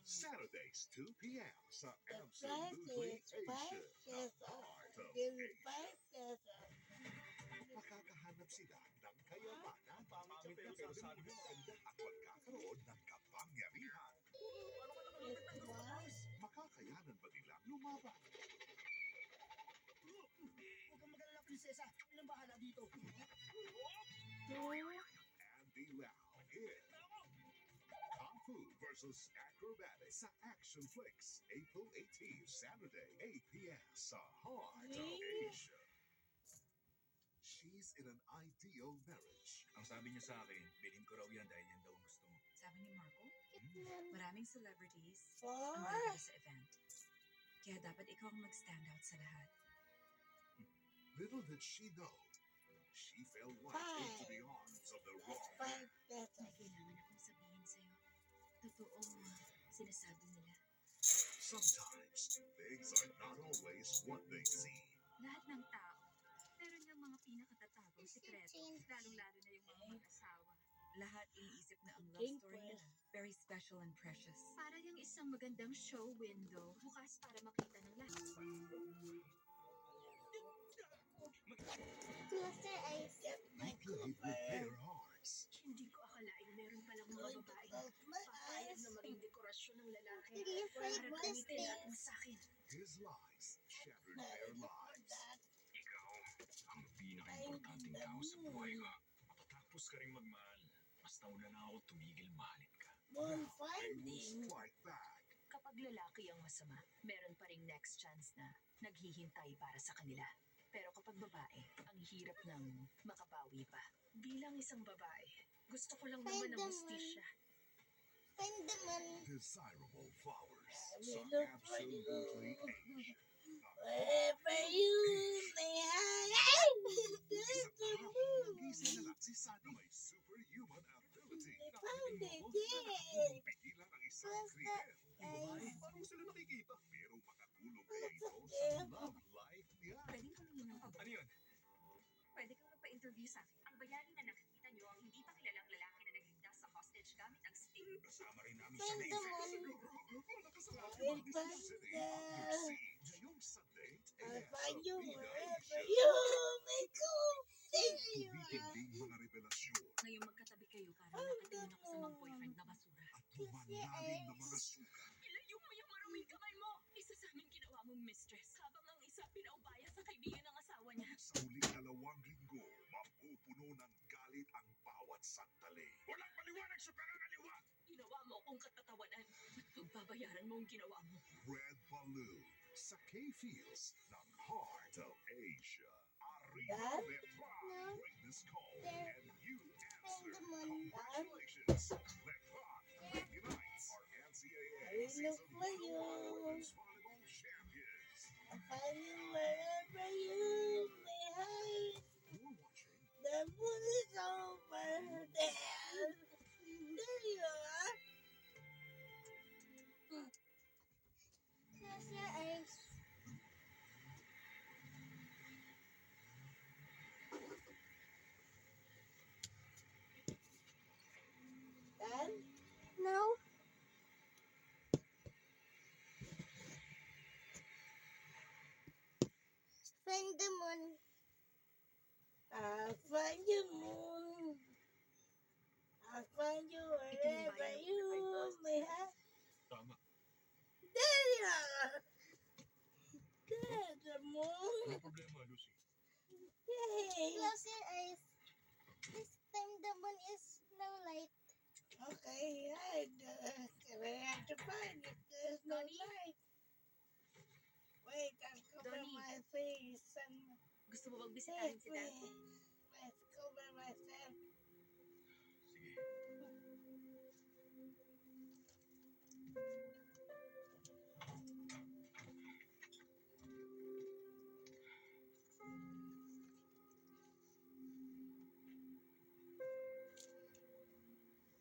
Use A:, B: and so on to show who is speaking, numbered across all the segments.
A: Saturdays, 2 p.m. sa Absolutely Asia, the heart of Asia. Makakahanap sila ng kayamanan, pero sabi mo maganda at magkakaroon ng kapangyarihan. Makakayanan ba nilang lumaban?
B: Huwag kang mag-alala, prinsesa. Kami nang bahala dito.
A: Andy Lau in Kung Fu versus Acrobatics sa Action Flicks, April 18, Saturday, 8 p.m. sa Heart of Asia. She's in an ideal marriage.
C: Ang sabi niya sa akin, bilhin ko raw yan dahil yan daw ang gusto mo.
D: Sabi ni Marco, maraming celebrities ang darating sa event. Kaya dapat ikaw ang mag-stand out sa lahat.
A: Little did she know, she fell right into the arms of the wrong man.
D: May kailangan akong sabihin sa'yo. Totoong sinasabi nila.
A: Sometimes, things are not always what they seem.
D: Lahat ng tao, meron niyang mga pinakatatagong sikreto, lalong-lalo na yung mga mag-asawa. Lahat iniisip na ang love story nila, very special and precious. Para yung isang magandang show window, bukas para makita ng lahat.
A: They played with their hearts.
D: Hindi ko akalaing meron palang mga babaeng papayag na maging dekorasyon ng lalaki. Para gamitin natin sa akin.
A: His lies shattered their lives.
C: Ikaw, ang pinaka-importanting tao sa buhay ko. Matatapos ka rin magmahal. Mas nauna na ako tumigil mahalin ka.
A: They will strike back.
D: Kapag lalaki ang masama, meron pa ring next chance na naghihintay para sa kanila. Pero kapag babae, ang hirap ng makabawi pa. Bilang isang babae, gusto ko lang naman ng hustisya.
A: Desirable flowers sa Absolutely Asia.
B: Wherever you may
A: Gising na lang si Sunny. May superhuman ability.
B: found it,
A: Kung pigilan ang isang krimen.
B: Ay.
A: Paano sila nakikita? Pero makatulong kaya ito sa love life niya.
D: Pwedeng humingi ng pabor.
C: Ano yun?
D: Pwede kang magpa-interview sa akin.
E: Ang bayani na nakikita niyo ang hindi pa kilalang lalaki na nagligtas sa hostage gamit ang sting.
A: Kasama rin namin siya na event. Wala ka sa lahat ng mga City Under Siege. Ngayong Sunday,
B: I
A: sa
B: find you
A: Bida
B: wherever
A: Asia.
B: you may go.
A: Tumitinding mga revelasyon
D: Ngayong magkatabi kayo, parang nakatingin ako sa mga boyfriend na basura.
A: at lumalalim na mga sugat.
D: Ilayo mo yung maraming kamay mo! Isa sa amin ginawa mong mistress. Habang ang isa pinaubaya sa kaibigan ng asawa niya.
A: Sa huling 2 linggo, mapupuno ng galit ang bawat sandali. Walang paliwanag sa pangangaliwa!
D: Ginawa mo akong katatawanan. Pagbabayaran mo ang ginawa mo.
A: Red Balloon sa K-Fields ng Heart of Asia. Arriba Letran, bring this call and you answer. Congratulations, Letran reunites our NCAA Season 1 Women's Volleyball Champions.
B: I find you wherever you may hide.
A: You're watching
B: The moon is over there. There you are. Close your eyes. Done? No. Find the moon. I'll find you, moon. I'll find you wherever you may have.
C: Tama.
B: There you are. There's the moon.
C: Ano problema, Lucy?
B: Yay.
F: Close your eyes. This time the moon is no light.
B: Okay, I have to find it. There's no light. Wait, I'll cover
D: Donnie.
B: my face and
D: Gusto mo bang bisitahin si Dad?
B: let's cover myself.
C: Sige.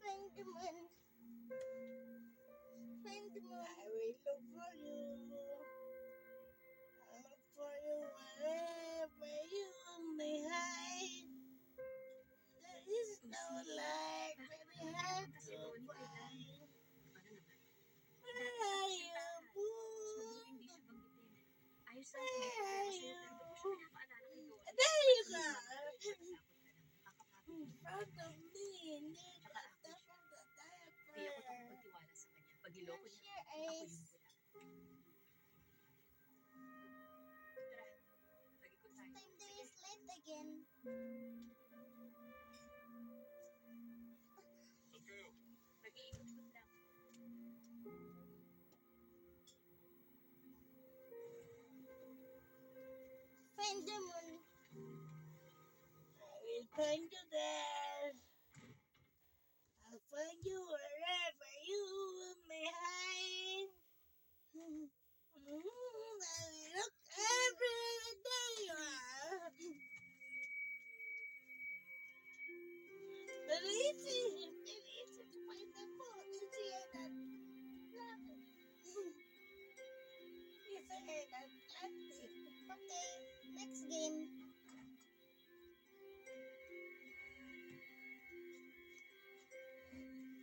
F: Find the moon. Find the moon.
B: I will look for you. I'll look for you wherever you may hide. There is no light, baby, hard to find.
D: Ano naman? niloko
F: Close
D: niya.
F: your
D: Ako yung
F: eyes.
D: pula. Tara, mag-ikot tayo.
F: Time there is light again.
C: Saan kayo?
D: Mag-iikot-ikot lang.
F: Find the moon.
B: I will find you there. I'll find you wherever you may hide. I will look every day you are. But it's easy to find the moon. It's here that planet. It's here that planet.
F: Okay, next game.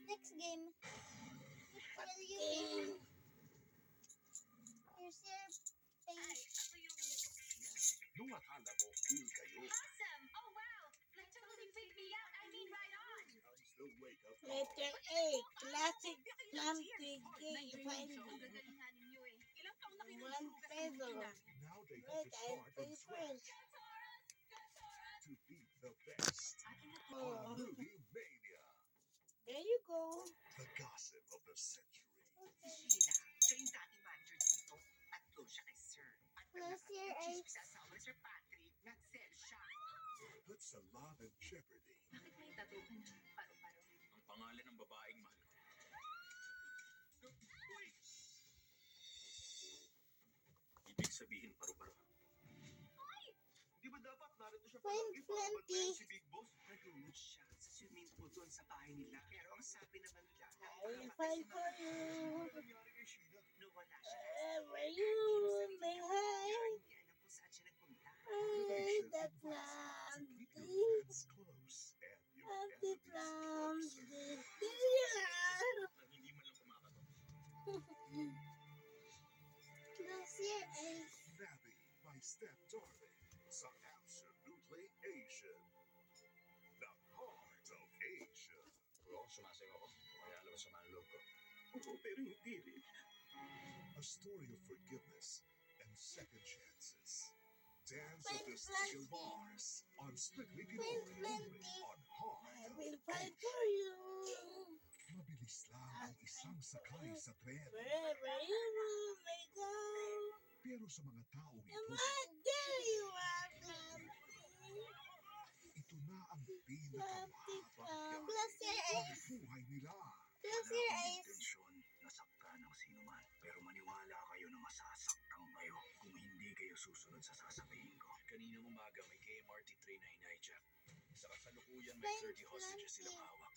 F: Next game. What will you do? Here's your face.
E: Ako yung...
A: Nung akala mo cool kayo,
E: Awesome! Oh, wow! Like, totally freaked me out. I mean, right on!
A: comes the wake-up call.
B: Letter A, classic planting game finding.
E: Ang gagaling nga ninyo eh. Ilang taon na kayo
B: 1 peso.
A: Now they have
B: Red
A: to
B: and
A: start from scratch
B: papers.
A: to beat the best
E: Akin na to.
A: on
B: Oh,
A: Movie Mania,
B: there you go.
A: the gossip of the century.
G: Sheila, siya yung dating manager dito at close siya kay Sir. At
F: Close your eyes.
G: sa asawa ni Sir Patrick, nag-sell siya.
A: Puts a lot in jeopardy.
D: Bakit may tattoo ka na? Paro-paro.
C: Ang pangalan ng babaeng mahal ko. Uy! Ibig sabihin paru-paro.
H: Di ba dapat narito siya
F: Find
H: palagi para
F: plenty.
H: bantayan si Big Boss?
G: Nagulot siya sa swimming pool doon sa bahay nila. Pero ang sabi naman nila,
B: I will find for you
H: Ano nangyari kay Sheila?
G: nawala siya.
B: wherever you may hide.
G: Hindi alam kung saan siya nagpunta.
B: Hey, that
A: To
B: planting.
A: keep your friends close and your
B: Happy
A: enemies closer.
B: planting.
C: Nang hindi man lang kumakatok.
F: Close your eyes.
A: Nabby, my step darling, sa Absolutely Asian. The heart of Asia.
C: Bro, sumasayo ako. Kaya alam mo sa mga loob ko.
H: Oo, pero hindi rin.
A: A story of forgiveness and second chances. Dance
F: Find
A: of the Steel
F: plenty.
A: Bars on Strictly
F: Find
A: Pinoy, only
F: plenty.
A: on
B: I
A: Heart of
B: will find
A: Asia.
B: for you
A: Mabilis lang ang isang sakay sa tren.
B: wherever you may go.
A: Pero sa mga taong ito,
B: Come on, there you are, planting.
A: ito na ang pinakamahabang biyahe
F: Close your
A: ng
F: eyes.
A: buhay nila.
F: Close your eyes.
C: intensyon na saktan ng sino man. Pero maniwala kayo na masasaktan kayo kung hindi kayo susunod sa sasabihin ko. Kaninang umaga may KMRT train na hinijack. Sa kasalukuyan may
F: Find
C: 30 hostages
F: plenty.
C: silang hawak.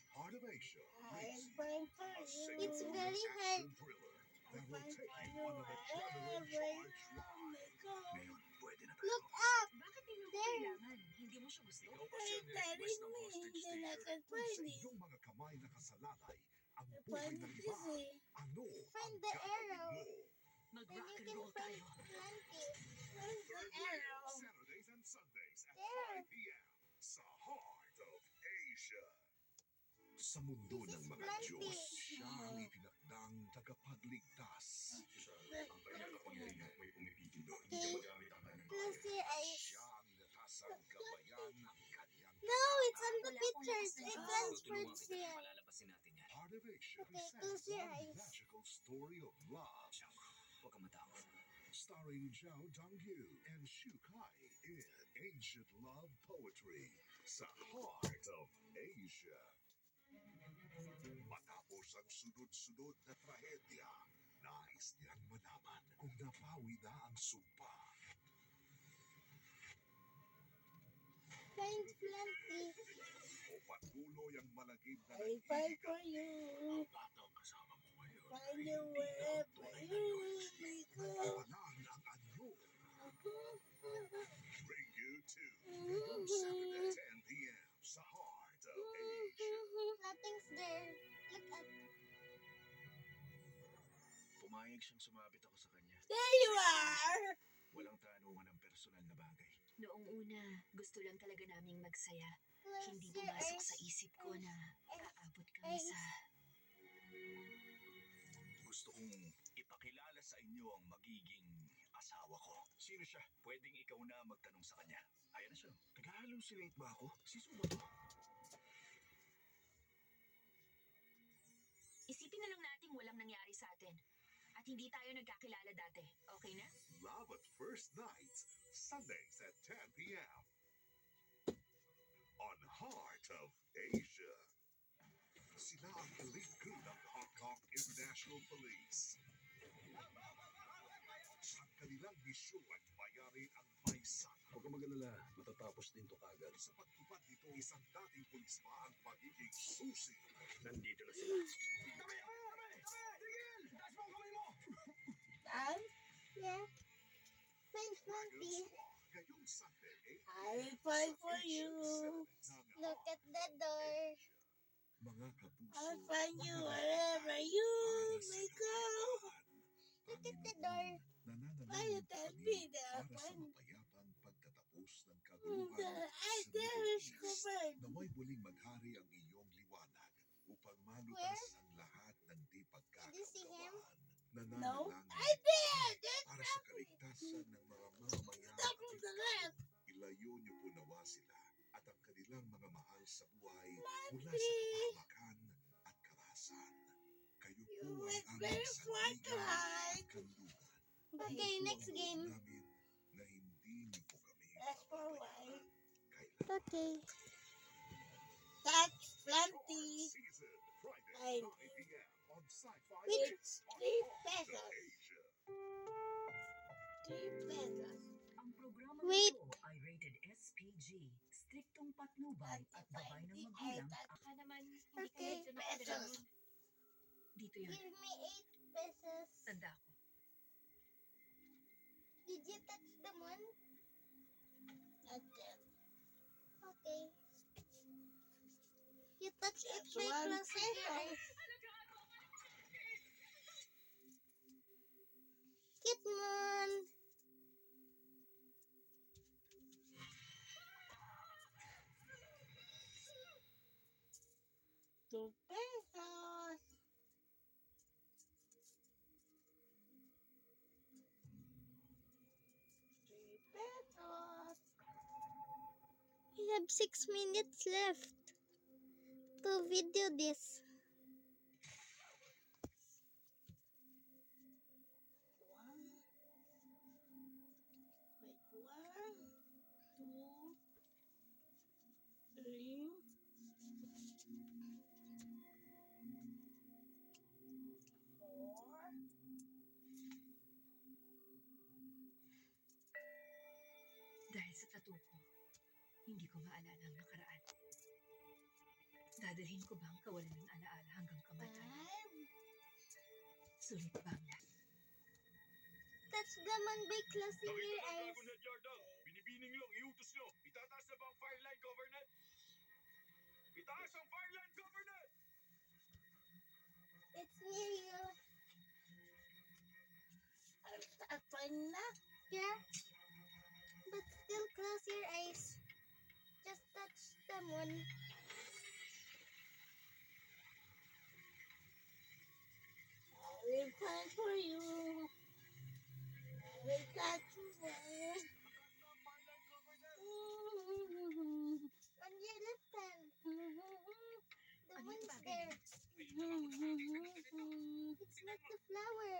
A: Heart of Asia
B: I
A: brings
B: will
A: you
B: find for
A: a
B: you
F: It's
A: single
F: very hard.
A: action thriller
B: I
A: that
B: will
A: will
B: find
A: take
B: for
A: you
B: you
A: on an adrenaline
B: wherever you
A: charged ride.
B: may go.
C: Ngayon, pwede na tayo.
F: Look up.
E: Bakit hindi mo
F: There.
E: kailangan? Hindi mo siya gusto?
C: Ikaw pa
B: Ay,
C: siya
B: tarin
C: nirequest ng
B: mo,
C: hostage
B: hindi
C: taker.
B: natin
A: Kung sa
B: pwede.
A: iyong mga kamay nakasalalay ang
B: I
A: buhay
B: find
A: ng
B: it
A: iba,
B: easy.
A: ano
F: Find
A: ang
F: the
A: gagawin
F: arrow.
A: mo?
F: Then
E: Mag-rock
F: you
E: and
F: can
E: roll
F: find
E: tayo.
F: plenty.
B: Find the
A: Third layer,
B: arrow.
A: Saturdays and Sundays at
F: There.
A: 5 p.m. sa Heart of Asia. Sa mundo
F: This
A: ng
F: is
A: mga
F: plenty.
A: Diyos, siya ang itinakdang tagapagligtas.
C: Siya, ang kanya kapangyarihan may pumipigil doon. Hindi niya magamit ang kanyang
F: Close your eyes.
A: Siya ang inatasang gabayan ng kanyang
F: No, it's on the
E: Wala akong
F: pictures.
E: lakas na
F: It's
E: tao.
F: on
C: Tutulungan kita
F: spreads
C: na
F: here.
C: malalabasin natin yan.
A: Heart of Asia
F: Okay,
A: presents
F: close your
A: one
F: eyes.
A: magical story of love.
C: Siya, huwag ka matakot.
A: Starring Zhao Dongyu and Shu Kai in Ancient Love Poetry sa Heart of Asia. Matapos ang sunod-sunod na trahedya, nais niyang malaman kung napawi na ang sumpa.
F: Find plenty.
A: O patuloy ang malagim na
B: I will find
A: nag-iigat.
B: for you.
C: Ang batang kasama mo ngayon.
B: Find you wherever you may go.
A: Nagpapalang ang anyo. Bring you to Saturday 10 p.m. sa Heart of Asia.
F: Nothing's there. Look up.
C: Pumayag siyang sumabit ako sa kanya.
B: There you are!
C: Walang tanungan ng personal na bagay.
D: Noong una, gusto lang talaga naming magsaya.
F: Close
D: Hindi
F: your
D: pumasok
F: eyes.
D: sa isip ko na aabot kami sa
C: Gusto kong ipakilala sa inyo ang magiging asawa ko. Sino siya? Pwedeng ikaw na magtanong sa kanya. Ayan na siya. Nag-hallucinate ba ako? Sino ba to?
E: Isipin na lang nating walang nangyari sa atin. At hindi tayo nagkakilala dati. Okay na?
A: Love at First Night, Sundays at 10 p.m. on Heart of Asia. Sila ang elite crew ng Hong Kong International Police. Sa kanilang misyon ay bayarin ang may sana.
C: Huwag ka mag-alala. Matatapos din to kagad.
A: Sa pagtupad nito, isang dating pulis pa ang magiging susi.
C: Nandito na sila.
B: Dad,
F: Yeah. Find
A: Dragon
F: Fluffy.
A: Squad, ngayong Sunday, 8
B: I will fight for you.
F: Look at the door.
A: Mga kapuso,
B: I'll find you wherever you may go.
F: Look at the door.
B: Why you tell me that
A: para sa
B: when
A: mapayapang pagtatapos ng
B: the
A: kaguluhan
B: idea is covered?
A: naway muling maghari ang iyong liwanag upang malutas
F: Where?
A: ang lahat ng di
F: Did you see him?
A: pagkakagawan.
B: No,
A: Nananalangin
B: I did. That's
A: para sa kaligtasan ng mga mamamayan
B: Stop
A: at
B: the left.
A: ilayo niyo po nawa sila at ang kanilang mga mahal sa buhay mula sa
B: Mandy.
A: kapahamakan at karahasan. Kayo po
B: You
A: ang
B: went
A: aming
B: very far to
A: sandigan
B: hide.
A: at kanluran.
F: Okay, next game.
A: Namin na hindi niyo po kami
B: That's for a while.
A: kailan.
F: Okay.
B: That's plenty.
A: Season, Friday,
B: Ay.
A: 9 p.m. on Sci-Fi
B: It's
A: Channel on
B: 3
A: Heart of
B: pesos.
A: Asia.
B: 3 pesos.
D: Ang programa
F: Wait.
D: ito ay rated SPG. Striktong patnubay at gabay ng
B: 95.
D: magulang.
E: Baka naman, hindi
F: Okay,
E: ka medyo
B: pesos.
D: Dito yan.
F: Give me 8 pesos.
D: Tanda ko.
F: Did you touch the moon?
B: Not yet.
F: Okay. You touch it
B: That's
F: by
B: 1
F: closing your
B: peso.
F: eyes. Kit moon.
B: Two pesos. Three pesos.
F: We have 6 minutes left to video this.
B: One. Wait, 1, 2, 3, 4.
D: Dahil sa tattoo ko, hindi ko maalala ang nakaraan. Dadalhin ko ba ang kawalan ng alaala hanggang kamatayan?
B: 5.
D: Sulit ba ang lahat?
F: Touch the moon by closing your eyes.
C: Jordan. Binibining lang, iutos nyo. Itataas na ba ang fireline cover net? Itaas ang fireline cover net!
F: It's near you.
B: I'll start right now.
F: Yeah. But still close your eyes. Just touch the moon.
B: I will fight for you. I will touch you.
F: On your left hand. The
D: Ano
F: moon
D: yung
F: is
D: bagay
F: there.
D: na
F: It's not the flower.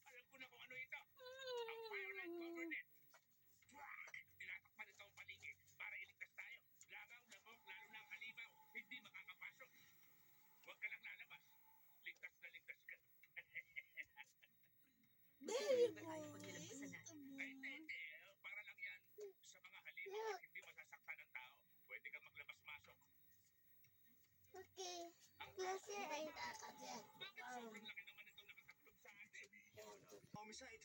C: Alam ko na kung ano ito. Ang fireline cover net. Tinatakpan ito ang paligid para iligtas tayo. Langaw, lamok, lalo na ang halimaw. Hindi makakapasok. Huwag ka lang lalabas. Ligtas na ligtas ka.
B: There you
D: Ba
B: go.
D: tayo pag nilagpasan natin?
C: Ay, hindi. Para lang yan sa mga halimaw at hindi masasaktan ng tao. Pwede kang maglabas-masok.
F: Okay. Close your eyes.
C: Bakit sobrang laki naman itong nakataklog sa atin? Homicide.